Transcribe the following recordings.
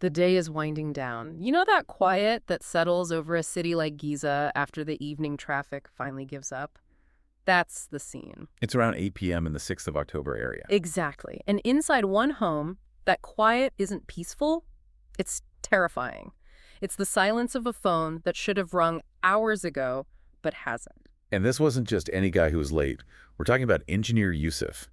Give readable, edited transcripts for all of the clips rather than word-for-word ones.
The day is winding down. You know that quiet that settles over a city like Giza after the evening traffic finally gives up? That's the scene. It's around 8 p.m. in the 6th of October area. Exactly. And inside one home, that quiet isn't peaceful, it's terrifying. It's the silence of a phone that should have rung hours ago, but hasn't. And this wasn't just any guy who was late. We're talking about engineer Yousef,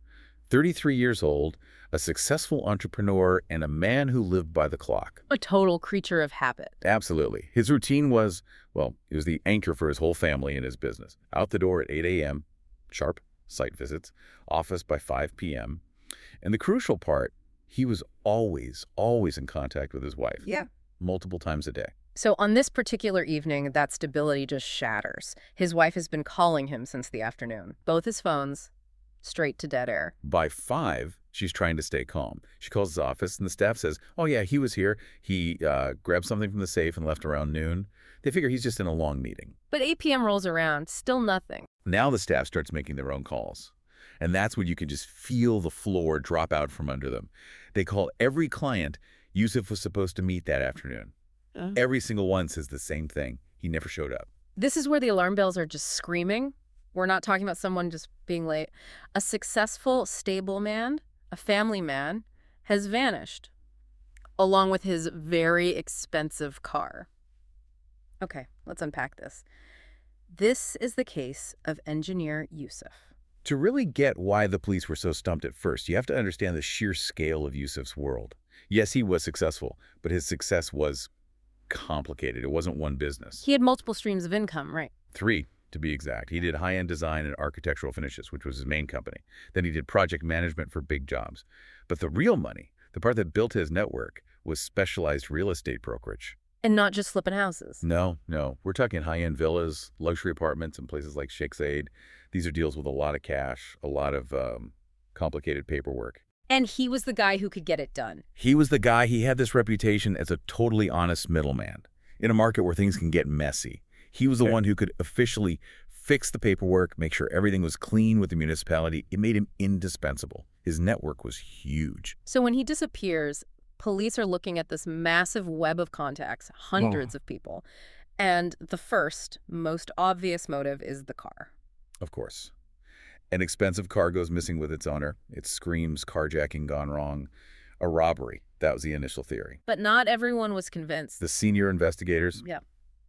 33 years old, a successful entrepreneur, and a man who lived by the clock. A total creature of habit. Absolutely. His routine was, well, it was the anchor for his whole family and his business. Out the door at 8 a.m., sharp, site visits, office by 5 p.m. And the crucial part, he was always in contact with his wife. Yeah. Multiple times a day. So on this particular evening, that stability just shatters. His wife has been calling him since the afternoon. Both his phones, straight to dead air. By 5, she's trying to stay calm. She calls his office, and the staff says, oh, yeah, he was here. He grabbed something from the safe and left around noon. They figure he's just in a long meeting. But 8 p.m. rolls around, still nothing. Now the staff starts making their own calls. And that's when you can just feel the floor drop out from under them. They call every client Yousef was supposed to meet that afternoon. Every single one says the same thing. He never showed up. This is where the alarm bells are just screaming. We're not talking about someone just being late. A successful, stable man, a family man, has vanished, along with his very expensive car. Okay, let's unpack this. This is the case of engineer Yousef. To really get why the police were so stumped at first, you have to understand the sheer scale of Yousef's world. Yes, he was successful, but his success was complicated. It wasn't one business. He had multiple streams of income, right? 3, to be exact. He did high-end design and architectural finishes, which was his main company. Then he did project management for big jobs. But the real money, the part that built his network, was specialized real estate brokerage. And not just flipping houses. No. We're talking high-end villas, luxury apartments in places like Sheikh Zayed. These are deals with a lot of cash, a lot of complicated paperwork. And he was the guy who could get it done. He was the guy. He had this reputation as a totally honest middleman. In a market where things can get messy, he was the one who could officially fix the paperwork, make sure everything was clean with the municipality. It made him indispensable. His network was huge. So when he disappears, police are looking at this massive web of contacts, hundreds of people. And the first, most obvious motive is the car. Of course. An expensive car goes missing with its owner. It screams carjacking gone wrong. A robbery. That was the initial theory. But not everyone was convinced. The senior investigators, Yeah.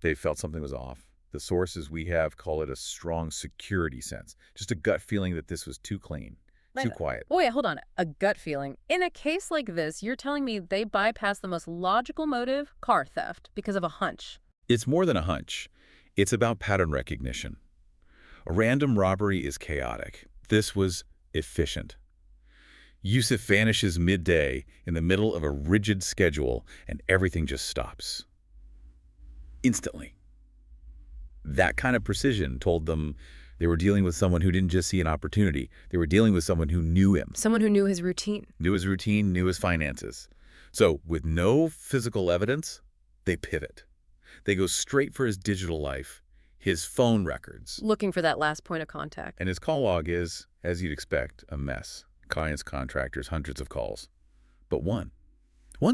they felt something was off. The sources we have call it a strong security sense. Just a gut feeling that this was too clean, too quiet. Oh, wait, hold on. A gut feeling. In a case like this, you're telling me they bypass the most logical motive, car theft, because of a hunch. It's more than a hunch. It's about pattern recognition. A random robbery is chaotic. This was efficient. Yousef vanishes midday in the middle of a rigid schedule, and everything just stops. Instantly. That kind of precision told them they were dealing with someone who didn't just see an opportunity. They were dealing with someone who knew him. Someone who knew his routine. Knew his routine, knew his finances. So with no physical evidence, they pivot. They go straight for his digital life, his phone records. Looking for that last point of contact. And his call log is, as you'd expect, a mess. Clients, contractors, hundreds of calls. But one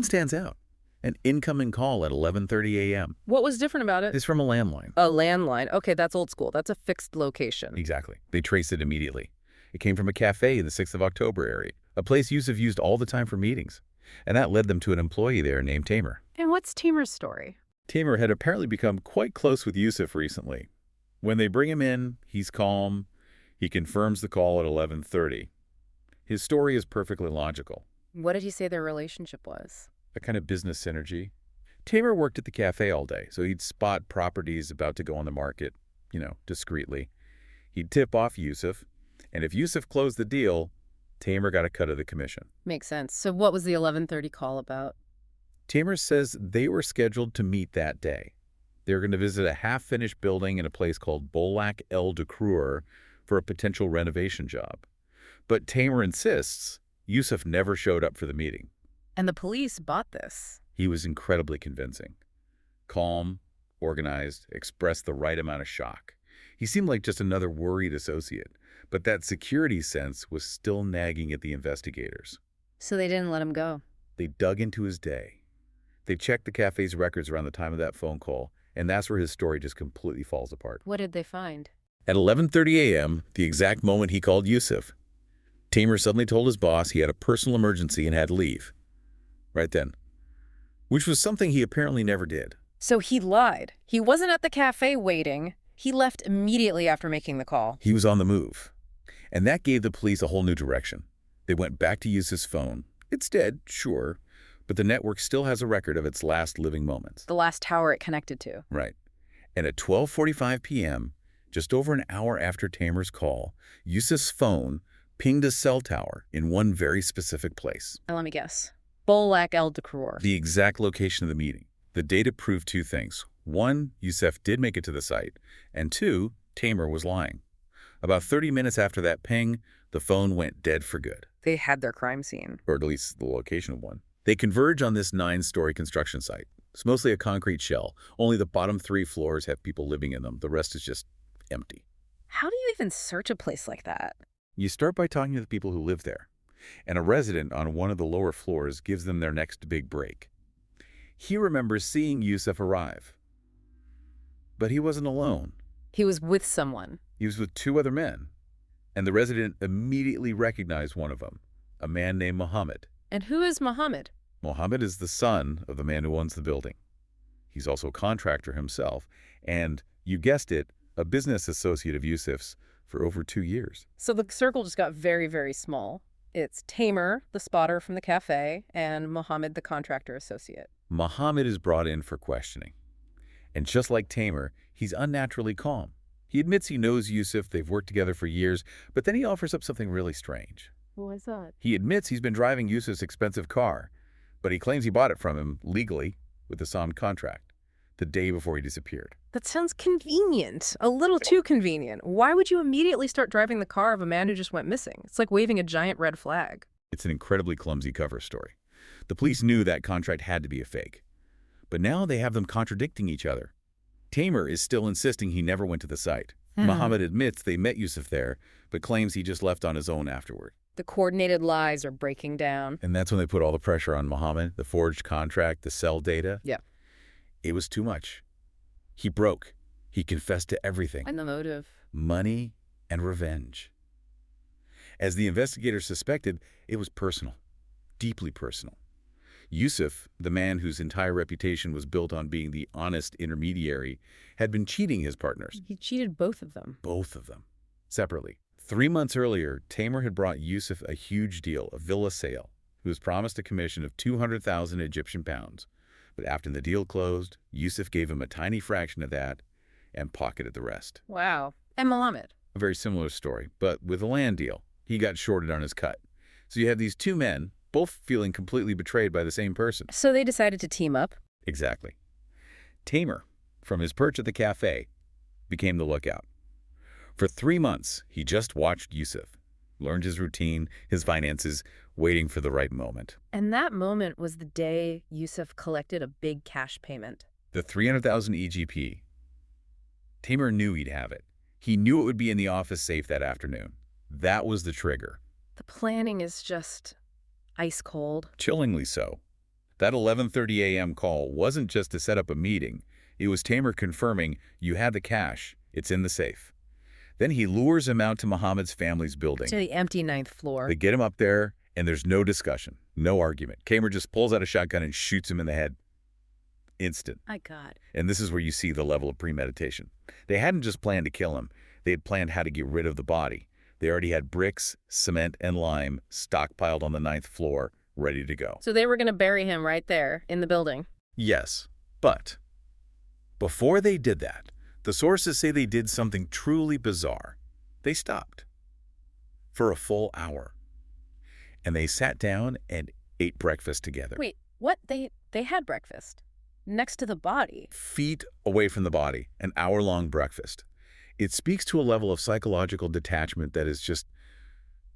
stands out. An incoming call at 11:30 a.m. What was different about it? It's from a landline. A landline. Okay, that's old school. That's a fixed location. Exactly. They traced it immediately. It came from a cafe in the 6th of October area, a place Yousef used all the time for meetings. And that led them to an employee there named Tamer. And what's Tamer's story? Tamer had apparently become quite close with Yousef recently. When they bring him in, he's calm. He confirms the call at 11:30. His story is perfectly logical. What did he say their relationship was? A kind of business synergy. Tamer worked at the cafe all day, so he'd spot properties about to go on the market, discreetly. He'd tip off Yousef, and if Yousef closed the deal, Tamer got a cut of the commission. Makes sense. So what was the 11:30 call about? Tamer says they were scheduled to meet that day. They were going to visit a half-finished building in a place called Bulaq, al-Dakrur for a potential renovation job. But Tamer insists Yousef never showed up for the meeting. And the police bought this. He was incredibly convincing. Calm, organized, expressed the right amount of shock. He seemed like just another worried associate, but that security sense was still nagging at the investigators. So they didn't let him go. They dug into his day. They checked the cafe's records around the time of that phone call, and that's where his story just completely falls apart. What did they find? At 11:30 a.m., the exact moment he called Yousef, Tamer suddenly told his boss he had a personal emergency and had to leave. Right then. Which was something he apparently never did. So he lied. He wasn't at the cafe waiting. He left immediately after making the call. He was on the move. And that gave the police a whole new direction. They went back to Yousef's phone. It's dead, sure, but the network still has a record of its last living moments. The last tower it connected to. Right. And at 12:45 p.m., just over an hour after Tamer's call, Yousef's phone pinged a cell tower in one very specific place. Now let me guess. Bulaq al-Dakrur. The exact location of the meeting. The data proved two things. One, Yousef did make it to the site, and two, Tamer was lying. About 30 minutes after that ping, the phone went dead for good. They had their crime scene. Or at least the location of one. They converge on this 9-story construction site. It's mostly a concrete shell. Only the bottom 3 floors have people living in them. The rest is just empty. How do you even search a place like that? You start by talking to the people who live there. And a resident on one of the lower floors gives them their next big break. He remembers seeing Yousef arrive. But he wasn't alone. He was with someone. He was with 2 other men. And the resident immediately recognized one of them, a man named Mohamed. And who is Mohamed? Mohamed is the son of the man who owns the building. He's also a contractor himself, and, you guessed it, a business associate of Yousef's for over 2 years. So the circle just got very, very small. It's Tamer, the spotter from the cafe, and Mohamed, the contractor associate. Mohamed is brought in for questioning. And just like Tamer, he's unnaturally calm. He admits he knows Yousef, they've worked together for years, but then he offers up something really strange. What was that? He admits he's been driving Yousef's expensive car, but he claims he bought it from him legally with a signed contract the day before he disappeared. That sounds convenient. A little too convenient. Why would you immediately start driving the car of a man who just went missing? It's like waving a giant red flag. It's an incredibly clumsy cover story. The police knew that contract had to be a fake. But now they have them contradicting each other. Tamer is still insisting he never went to the site. Mohamed admits they met Yousef there, but claims he just left on his own afterward. The coordinated lies are breaking down. And that's when they put all the pressure on Mohamed, the forged contract, the cell data. Yeah. It was too much. He broke. He confessed to everything. And the motive? Money and revenge. As the investigators suspected, it was personal. Deeply personal. Yousef, the man whose entire reputation was built on being the honest intermediary, had been cheating his partners. He cheated both of them. Both of them. Separately. 3 months earlier, Tamer had brought Yousef a huge deal, a villa sale. He was promised a commission of 200,000 Egyptian pounds. But after the deal closed, Yousef gave him a tiny fraction of that and pocketed the rest. Wow. And Mohamed? A very similar story, but with a land deal. He got shorted on his cut. So you have these 2 men, both feeling completely betrayed by the same person. So they decided to team up? Exactly. Tamer, from his perch at the cafe, became the lookout. For 3 months, he just watched Yousef, learned his routine, his finances, waiting for the right moment. And that moment was the day Yousef collected a big cash payment. The 300,000 EGP. Tamer knew he'd have it. He knew it would be in the office safe that afternoon. That was the trigger. The planning is just ice cold. Chillingly so. That 11:30 a.m. call wasn't just to set up a meeting. It was Tamer confirming, you had the cash, it's in the safe. Then he lures him out to Mohamed's family's building. To the empty 9th floor. They get him up there, and there's no discussion, no argument. Tamer just pulls out a shotgun and shoots him in the head. Instant. My God. And this is where you see the level of premeditation. They hadn't just planned to kill him. They had planned how to get rid of the body. They already had bricks, cement, and lime stockpiled on the 9th floor, ready to go. So they were going to bury him right there in the building. Yes, but before they did that, the sources say they did something truly bizarre. They stopped for a full hour. And they sat down and ate breakfast together. Wait, what? They had breakfast next to the body. Feet away from the body, an hour-long breakfast. It speaks to a level of psychological detachment that is just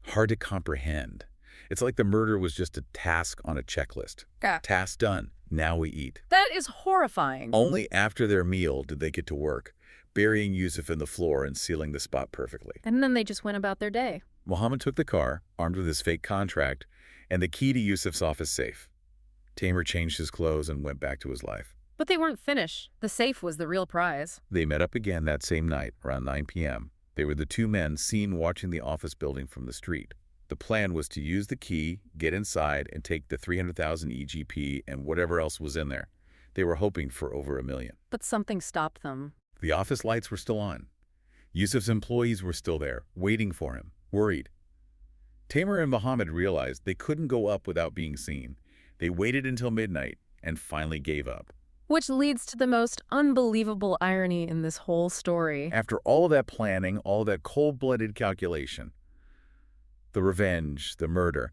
hard to comprehend. It's like the murder was just a task on a checklist. Task done. Now we eat. That is horrifying. Only after their meal did they get to work, burying Yousef in the floor and sealing the spot perfectly. And then they just went about their day. Mohamed took the car, armed with his fake contract, and the key to Yousef's office safe. Tamer changed his clothes and went back to his life. But they weren't finished. The safe was the real prize. They met up again that same night, around 9 p.m. They were the two men seen watching the office building from the street. The plan was to use the key, get inside, and take the 300,000 EGP and whatever else was in there. They were hoping for over $1 million. But something stopped them. The office lights were still on. Yousef's employees were still there, waiting for him, worried. Tamer and Mohamed realized they couldn't go up without being seen. They waited until midnight and finally gave up. Which leads to the most unbelievable irony in this whole story. After all of that planning, all of that cold-blooded calculation, the revenge, the murder,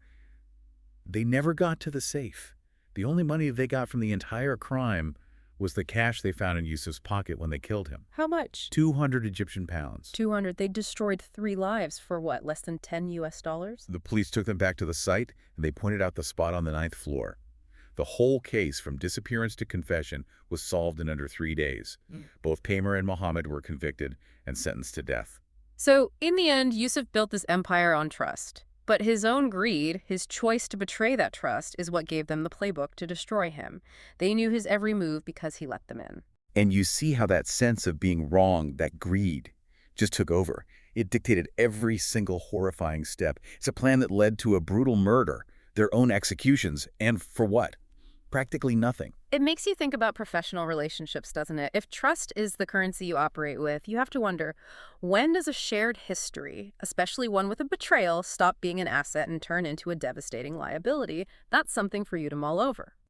they never got to the safe. The only money they got from the entire crime was the cash they found in Yousef's pocket when they killed him. How much? 200 Egyptian pounds. 200. They destroyed 3 lives for what, less than $10 US? The police took them back to the site, and they pointed out the spot on the 9th floor. The whole case, from disappearance to confession, was solved in under 3 days. Both Tamer and Mohamed were convicted and sentenced to death. So, in the end, Yousef built this empire on trust. But his own greed, his choice to betray that trust, is what gave them the playbook to destroy him. They knew his every move because he let them in. And you see how that sense of being wrong, that greed, just took over. It dictated every single horrifying step. It's a plan that led to a brutal murder, their own executions, and for what? Practically nothing. It makes you think about professional relationships, doesn't it? If trust is the currency you operate with, you have to wonder, when does a shared history, especially one with a betrayal, stop being an asset and turn into a devastating liability? That's something for you to mull over.